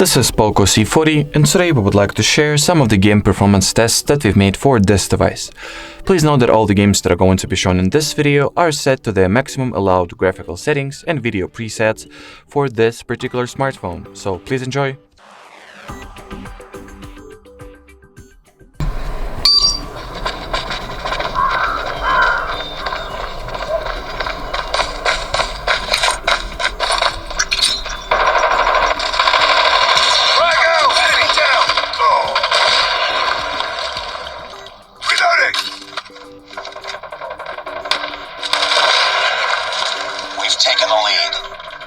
This is POCO C40, and today we would like to share some of the game performance tests that we've made for this device. Please note that all the games that are going to be shown in this video are set to their maximum allowed graphical settings and video presets for this particular smartphone, so please enjoy. Taking the lead.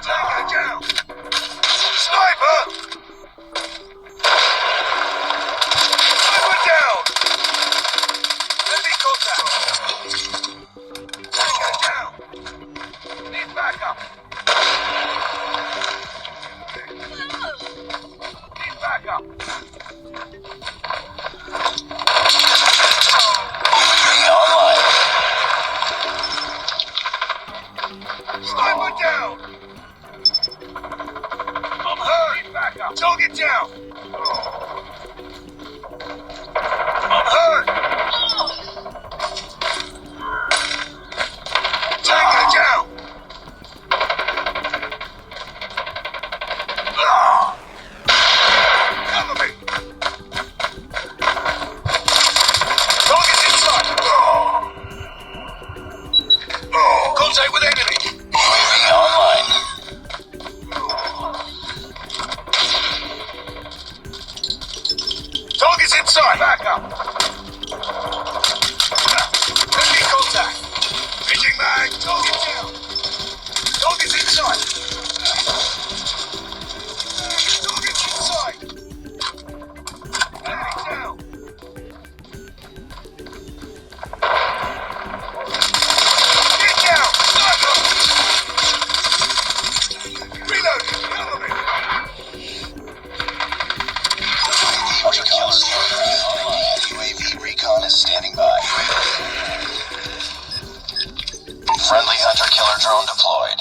Tango down. Sniper! Sniper down! Enemy contact. Tango down. Need backup. Need backup. Online. Sniper down! I'm hurt! Back up! Target down! I'm hurt! Tango down! Cover me! Target's inside! Contact with enemy! Online. Target's inside. Back up. Enemy contact. Pitching mag. Target down. Target's inside. Target's inside. Enemy down. Get down. Sniper. Reload! Cover me! UAV recon is standing by. Friendly hunter-killer drone deployed.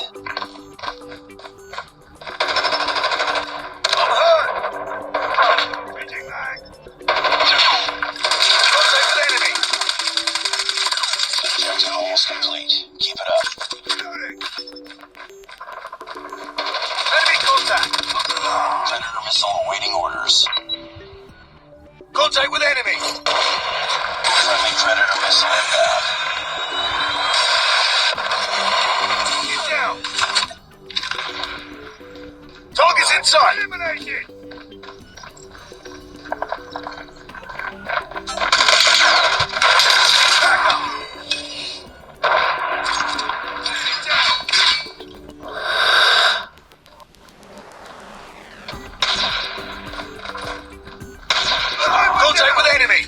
I'm hurt! Pitching mag. Contact with enemy! Objective almost complete. Keep it up. Reloading! Enemy contact! Predator missile awaiting orders. Contact with enemy! Friendly Predator missile inbound. Get down! Target's inside! Eliminated! Back up! Get down! Contact with enemy!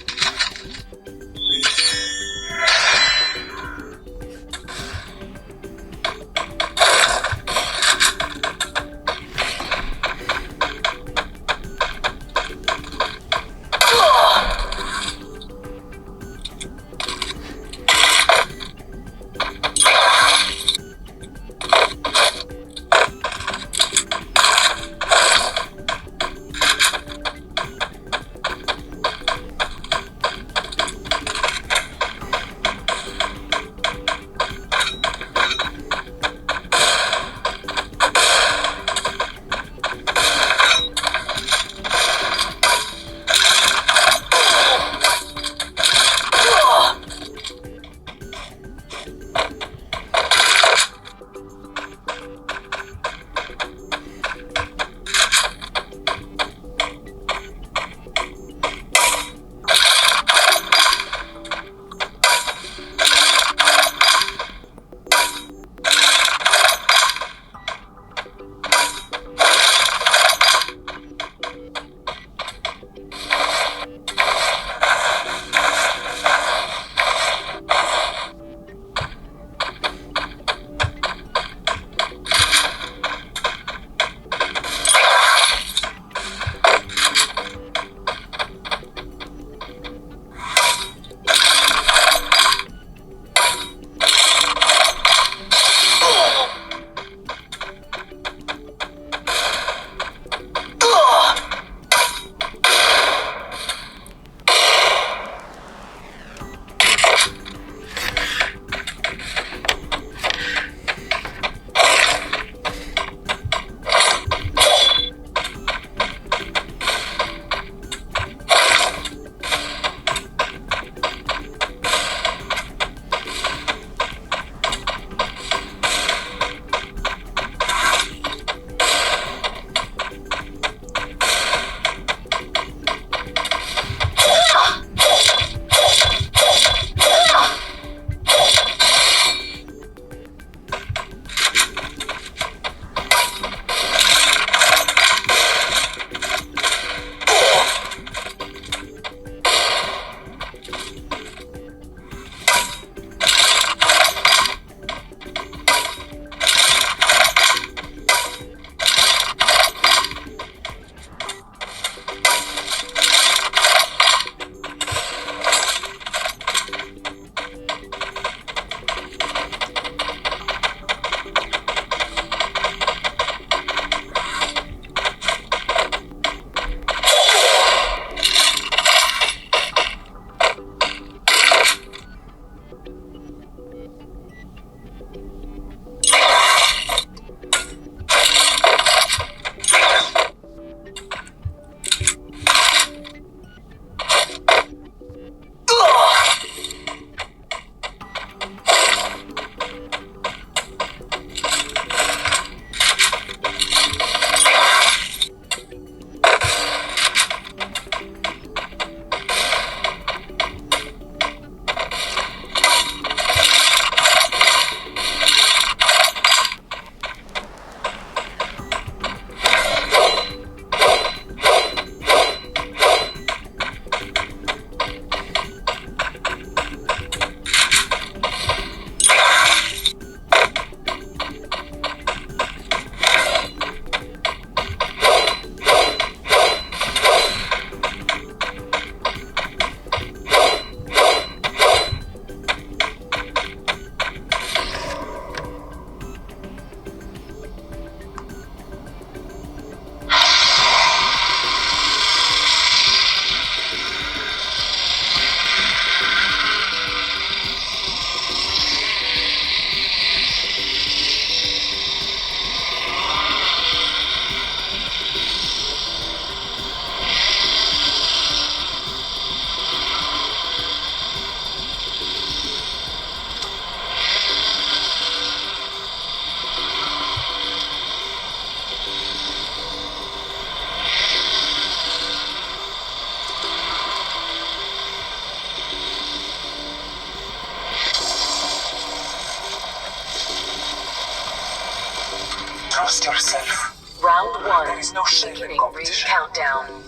no shame in Beginning ring competition. countdown.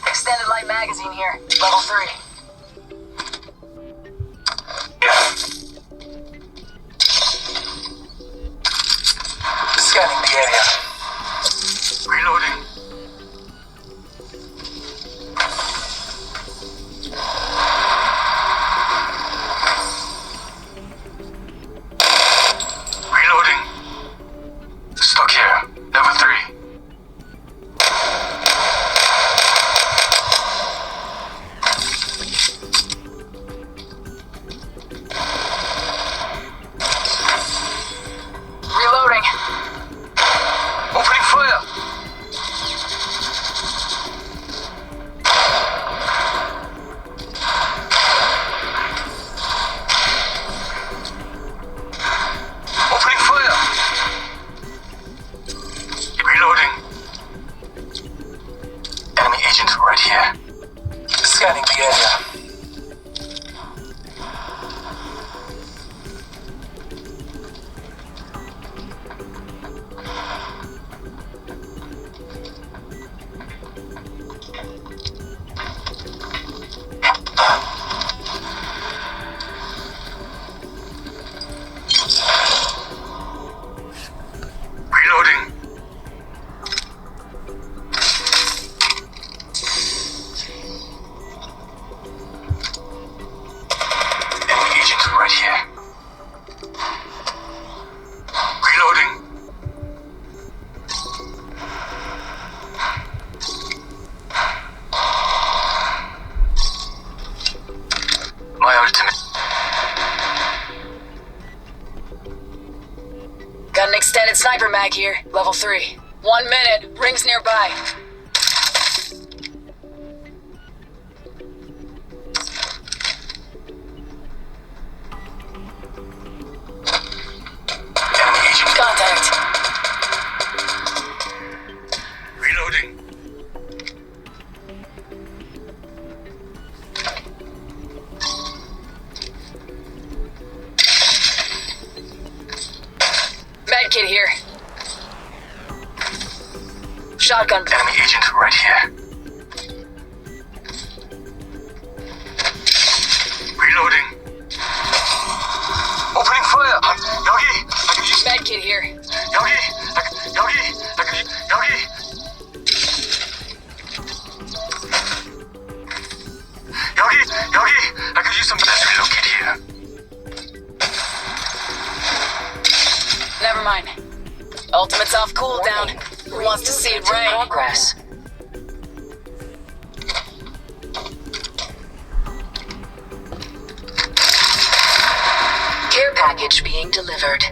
Extended light magazine here. Level 3. Scanning the area. Reloading. Reloading. Stuck here. Level 3. Reloading. Opening fire. Opening fire. Reloading. Enemy agent right here. Scanning the area. Reloading. Enemy agent right here. Reloading. My ultimate. Got an extended sniper mag here. Level 3. 1 minute. Rings nearby. Enemy agent. Contact. Reloading. Medkit here. Shotgun. Enemy agent right here. Reloading. Opening fire. 여기. I can use Medkit here. 여기. I can use 여기. 여기. I can use some. Let's relocate here. Never mind. Ultimate's off cooldown. Who wants to see it rain? Progress. Care package being delivered.